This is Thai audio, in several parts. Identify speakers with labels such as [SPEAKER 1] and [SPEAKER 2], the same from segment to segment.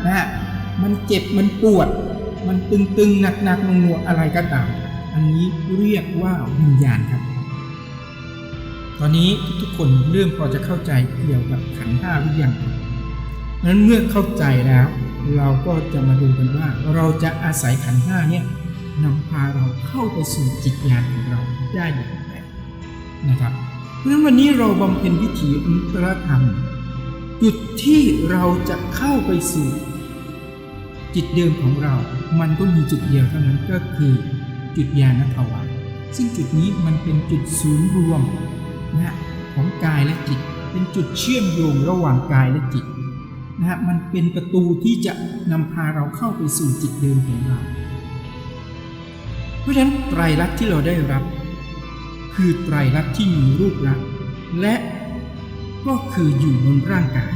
[SPEAKER 1] นะฮะมันเจ็บมันปวดมันตึงๆหนักๆหน่วงๆอะไรก็ตามอันนี้เรียกว่าวิญญาณครับตอนนี้ทุกคนเริ่มพอจะเข้าใจเกี่ยวกับขันธ์ห้าหรือยังนั้นเมื่อเข้าใจแล้วเราก็จะมาดูกันว่าเราจะอาศัยขันธ์ห้าเนี่ยนำพาเราเข้าไปสู่จิตญาณของเราได้อย่างไรนะครับเพราะฉะนั้นวันนี้เราบำเพ็ญวิถีอุตรธรรมจุดที่เราจะเข้าไปสู่จิตเดิมของเรามันก็มีจุดเดียวเท่านั้นก็คือจุดญาณทวารซึ่งจุดนี้มันเป็นจุดศูนย์รวมนะของกายและจิตเป็นจุดเชื่อมโยงระหว่างกายและจิตนะมันเป็นประตูที่จะนำพาเราเข้าไปสู่จิตเดิมของเราเพราะฉะนั้นไตรลักษณ์ที่เราได้รับคือไตรลักษณ์ที่มีรูปลักษณ์และก็คืออยู่บนร่างกาย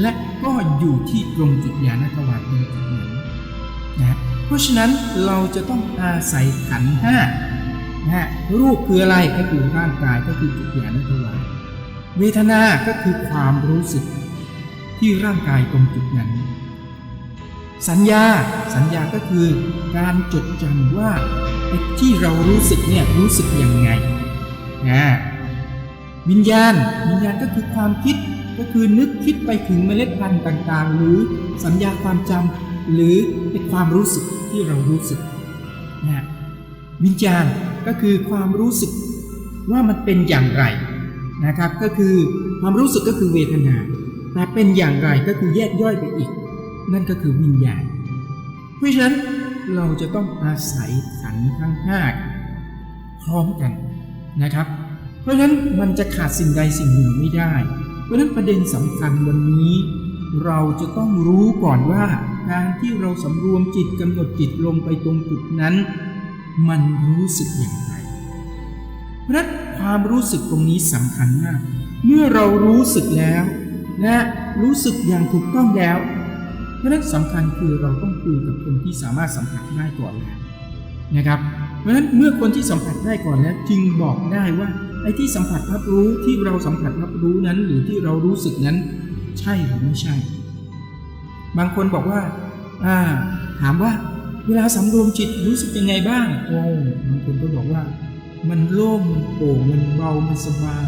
[SPEAKER 1] และก็อยู่ที่ตรงจุดญาณทวารตรงจุดนั้นนะเพราะฉะนั้นเราจะต้องอาศัยขันธ์ห้านะรูปคืออะไรก็คือร่างกายก็คือจุดญาณทวารเวทนาก็คือความรู้สึกที่ร่างกายตรงจุดนั้นสัญญาก็คือการจดจำว่าที่เรารู้สึกเนี่ยรู้สึกยังไงวิญญาณก็คือความคิดก็คือนึกคิดไปถึงเมล็ดพันธุ์ต่างๆหรือสัญญาความจำหรือเป็นความรู้สึกที่เรารู้สึกวิญญาณก็คือความรู้สึกว่ามันเป็นอย่างไรนะครับก็คือความรู้สึกก็คือเวทนาแต่เป็นอย่างไรก็คือแยกย่อยไปอีกนั่นก็คือวิญญาณเพราะฉะนั้นเราจะต้องอาศัยขันธ์ทั้งห้าพร้อมกันนะครับเพราะฉะนั้นมันจะขาดสิ่งใดสิ่งหนึ่งไม่ได้เพราะฉะนั้นประเด็นสำคัญวันนี้เราจะต้องรู้ก่อนว่าการที่เราสำรวมจิตกำหนดจิตลงไปตรงจุดนั้นมันรู้สึกอย่างไรเพราะฉะนั้นความรู้สึกตรงนี้สำคัญมากเมื่อเรารู้สึกแล้วและรู้สึกอย่างถูกต้องแล้วเพราะฉะนั้นสำคัญคือเราต้องคุยกับคนที่สามารถสัมผัสได้ก่อนแล้วนะครับเพราะฉะนั้นเมื่อคนที่สัมผัสได้ก่อนแล้วจึงบอกได้ว่าไอ้ที่สัมผัสรับรู้ที่เราสัมผัสรับรู้นั้นหรือที่เรารู้สึกนั้นใช่หรือไม่ใช่บางคนบอกว่าถามว่าเวลาสำรวมจิตรู้สึกยังไงบ้างบางคนก็บอกว่ามันโล่งมันโปร่งมันเบามันสบาย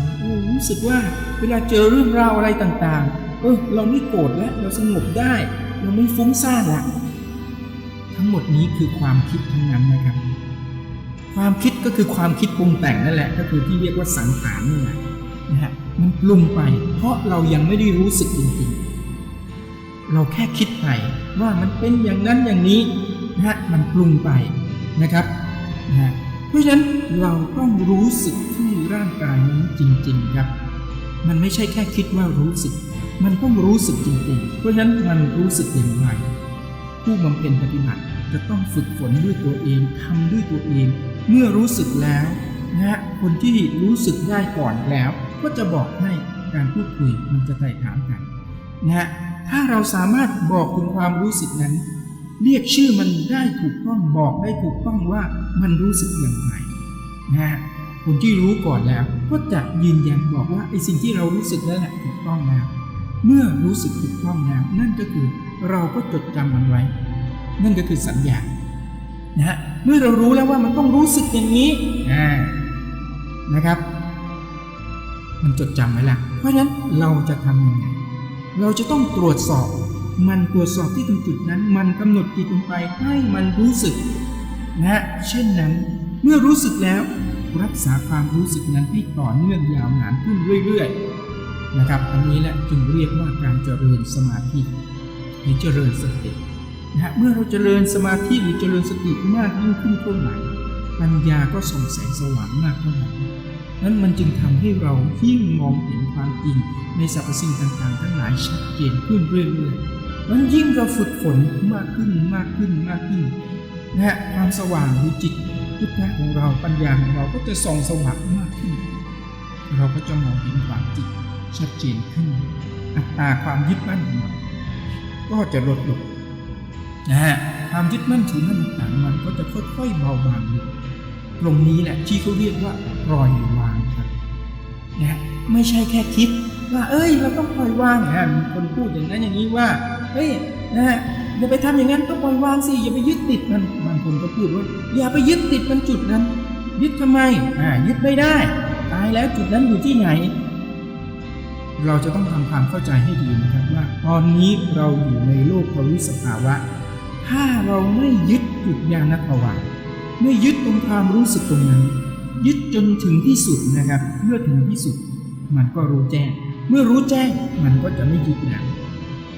[SPEAKER 1] รู้สึกว่าเวลาเจอเรื่องราวอะไรต่างๆเราไม่โกรธแล้วเราสงบได้เราไม่ฟุ้งซ่านละทั้งหมดนี้คือความคิดทั้งนั้นนะครับความคิดก็คือความคิดปรุงแต่งนั่นแหละก็คือที่เรียกว่าสังขารนี่แหละนะฮะมันปรุงไปเพราะเรายังไม่ได้รู้สึกจริงๆเราแค่คิดไปว่ามันเป็นอย่างนั้นอย่างนี้นะฮะมันปรุงไปนะครับนะเพราะฉะนั้นเราต้องรู้สึกที่ร่างกายนั้นจริงๆครับมันไม่ใช่แค่คิดว่ารู้สึกมันต้องรู้สึกจริงๆเพราะฉะนั้นมันรู้สึกอย่างไรผู้บำเพ็ญปฏิบัติจะต้องฝึกฝนด้วยตัวเองทำด้วยตัวเองเมื่อรู้สึกแล้วนะคนที่รู้สึกได้ก่อนแล้วก็จะบอกให้การพูดคุยมันจะไต่ถามกันนะถ้าเราสามารถบอกถึงความรู้สึกนั้นเรียกชื่อมันได้ถูกต้องบอกได้ถูกต้องว่ามันรู้สึกอย่างไรนะคนที่รู้ก่อนแล้วก็จะยืนยันบอกว่าไอ้สิ่งที่เรารู้สึกนั่นแหละถูกต้องแล้วเมื่อรู้สึกถูกต้องแล้วนั่นก็คือเราก็จดจำมันไว้นั่นก็คือสัญญาเมื่อเรารู้แล้วว่ามันต้องรู้สึกอย่างนี้นะครับมันจดจำไว้แล้วเพราะฉะนั้นเราจะทำยังไงเราจะต้องตรวจสอบมันตรวจสอบที่ตรงจุดนั้นมันกำหนดจิตลงไปให้มันรู้สึกเช่นนั้นเมื่อรู้สึกแล้วรักษาความรู้สึกนั้นให้ต่อเนื่องยาวนานขึ้นเรื่อยๆนะครับอันนี้แหละจึงเรียกว่าการเจริญสมาธิหรือเจริญสติเมื่อเราเจริญสมาธิหรือเจริญสติมากยิ่งขึ้นเท่าไหร่ปัญญาก็ส่องแสงสว่างมากเท่านั้นนั้นมันจึงทำให้เรายิ่งมองเห็นความจริงในสรรพสิ่งต่างๆทั้งหลายชัดเจนขึ้นเรื่อยๆนั้นยิ่งเราฝึกฝนมากขึ้นความสว่างหรือจิตพุทธะของเราปัญญาของเราก็จะส่องสว่างมากขึ้นเราก็จะมองเห็นความจริงชัดเจนขึ้นอัตตาความยึดมั่นของเราก็จะลดลงความยึดมั่นถือมั่นต่างๆมันก็จะค่อยๆเบาบางลงตรงนี้แหละที่เขาเรียกว่าปล่อยวางครับไม่ใช่แค่คิดว่าเราต้องปล่อยวางมีคนพูดอย่างนั้นอย่างนี้ว่า นะฮะอย่าไปทำอย่างนั้นก็ปล่อยวางสิอย่าไปยึดติดมันบางคนก็พูดว่าอย่าไปยึดติดมันจุดนั้นยึดทำไมยึดไม่ได้ตายแล้วจุดนั้นอยู่ที่ไหนเราจะต้องทำความเข้าใจให้ดีนะครับว่าตอนนี้เราอยู่ในโลกภวิสภาวะถ้าเราไม่ยึดจุดญาณทวารไม่ยึดตรงความรู้สึกตรงนั้นยึดจนถึงที่สุดนะครับเมื่อถึงที่สุดมันก็รู้แจ้งเมื่อรู้แจ้งมันก็จะไม่ยึดแล้ว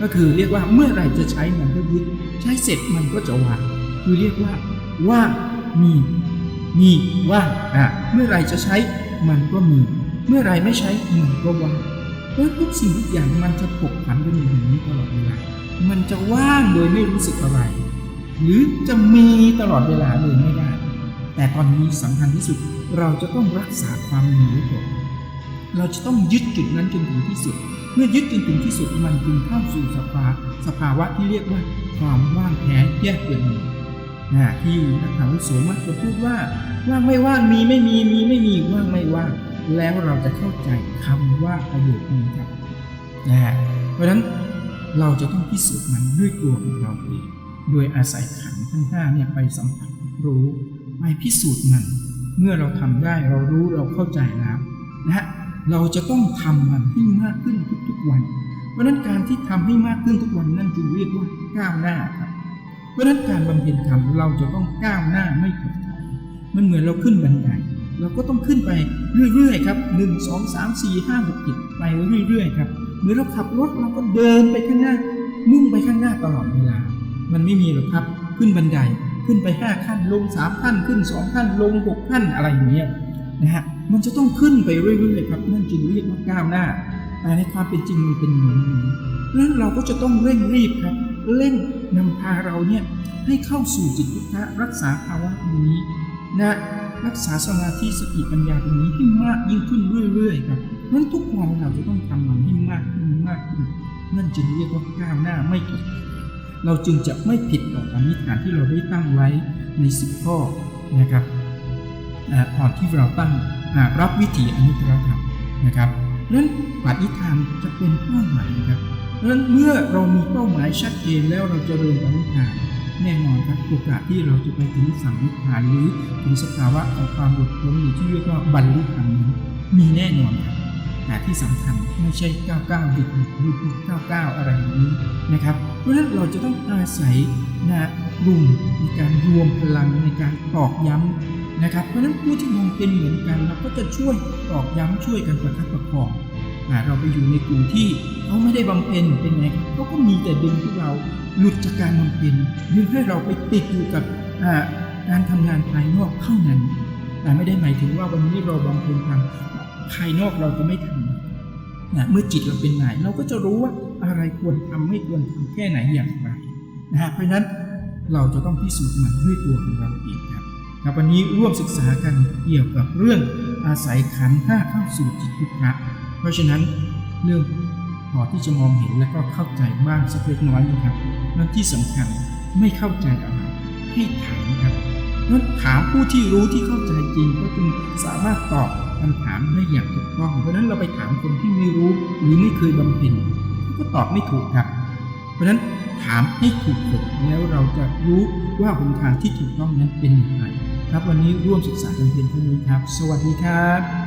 [SPEAKER 1] ก็คือเรียกว่าเมื่อไหร่จะใช้มันก็ยึดใช้เสร็จมันก็จะวางคือเรียกว่าว่างมีว่างเมื่อไหร่จะใช้มันก็มีเมื่อไหร่ไม่ใช้มันก็ว่างเพราะทุกสิ่งทุกอย่างมันจะผกผันกันอยู่อย่างนี้ตลอดเวลามันจะว่างโดยไม่รู้สึกอะไรหรือจะมีตลอดเวลาเลยไม่ได้แต่ตอนนี้สำคัญที่สุดเราจะต้องรักษาความมีไว้ก่อนเราจะต้องยึดจุดนั้นจนถึงที่สุดเมื่อยึดจนถึงที่สุดมันจึงเข้าสู่สภาวะที่เรียกว่าความว่างแท้แยกเป็นหนึ่งที่นักธรรมวิโสมักจะพูดว่าว่างไม่ว่างมีไม่มีไม่มีว่างไม่ว่างแล้วเราจะเข้าใจคำว่าประโยชน์นี้ครับเพราะฉะนั้นเราจะต้องพิสูจน์มันด้วยตัวของเราเองโดยอาศัยขันธ์ทั้งห้าเนี่ยไปสัมผัสรู้ไปพิสูจน์มันเมื่อเราทำได้เรารู้เราเข้าใจแล้วเราจะต้องทำมันให้มากขึ้นทุกๆวันเพราะนั้นการที่ทำให้มากขึ้นทุกวันนั่นจึงเรียกว่าก้าวหน้าครับเพราะนั้นการบำเพ็ญธรรมเราจะต้องก้าวหน้าไม่ถดถอยมันเหมือนเราขึ้นบันไดเราก็ต้องขึ้นไปเรื่อยๆครับ1 2 3 4 5 6 7ไปเรื่อยๆครับเหมือนเราขับรถเราก็เดินไปข้างหน้ามุ่งไปข้างหน้าตลอดเวลามันไม่มีหรอกครับขึ้นบันไดขึ้นไป5ขั้นลง3ขั้นขึ้น2ขั้นลง6ขั้นอะไรอย่างเงี้ยมันจะต้องขึ้นไปเรื่อยๆครับนั่นจึงเรียกว่าก้าวหน้าแต่ในความเป็นจริงมันเป็นอย่างนั้นเพราะฉะนั้นเราก็จะต้องเร่งรีบครับเร่งนำพาเราเนี่ยให้เข้าสู่จิตพุทธะรักษาภาวะนี้รักษาสมาธิสติปัญญาตรงนี้ให้มากยิ่งขึ้นเรื่อยๆครับนั้นทุกวันเราจะต้องทำมันให้มากขึ้นนั่นจึงเรียกว่าก้าวหน้าไม่ถดถอยเราจึงจะไม่ผิดต่อปณิธานที่เราได้ตั้งไว้ใน10 ข้อนะครับก่อนที่เราตั้งรับวิถีอนุตตรธรรมนะครับนั้นปณิธานจะเป็นเป้าหมายครับนั้นเมื่อเรามีเป้าหมายชัดเจนแล้วเราจะเริญปณิธานแน่นอนครับโอกาสที่เราจะไปถึงสัมมิธานหรือถึงสภาวะของความหลุดพ้นหรือที่เรียกว่าบรรลุธรรมนั้นมีแน่นอนครับแต่ที่สำคัญไม่ใช่99ดิบ99อะไรอย่างนี้นะครับเพราะฉะนั้นเราจะต้องอาศัยกลุ่มในการรวมพลังในการตอกย้ำนะครับเพราะฉะนั้นผู้ที่มองเป็นเหมือนกันเราก็จะช่วยตอกย้ำช่วยกันประคับประคองเราไปอยู่ในกลุ่มที่เขาไม่ได้บำเพ็ญเป็นไงเขาก็มีแต่ดึงที่เราหลุดจากการบำเพ็ญดึงให้เราไปติดอยู่กับการทำงานภายนอกเท่านั้นแต่ไม่ได้หมายถึงว่าวันนี้เราบำเพ็ญทางภายนอกเราจะไม่ทำเมื่อจิตเราเป็นนายเราก็จะรู้ว่าอะไรควรทำไม่ควรทำแค่ไหนอย่างไรเพราะฉะนั้นเราจะต้องพิสูจน์มันด้วยตัวของเราเองครับวันนี้ร่วมศึกษากันเกี่ยวกับเรื่องอาศัยขันธ์5เข้าสู่จิตพุทธะเพราะฉะนั้นเรื่องพอที่จะมองเห็นและก็เข้าใจบ้างสักเล็กน้อยนะครับนั่นที่สำคัญไม่เข้าใจอะไรให้ถามครับนั้นถามผู้ที่รู้ที่เข้าใจจริงก็จึงสามารถตอบคำถามได้อย่างถูกต้องเพราะฉะนั้นเราไปถามคนที่ไม่รู้หรือไม่เคยบำเพ็ญก็ตอบไม่ถูกครับเพราะฉะนั้นถามให้ถูกจุดแล้วเราจะรู้ว่าหนทางที่ถูกต้องนั้นเป็นอย่างไรครับวันนี้ร่วมศึกษากันเพียงเท่านี้ครับสวัสดีครับ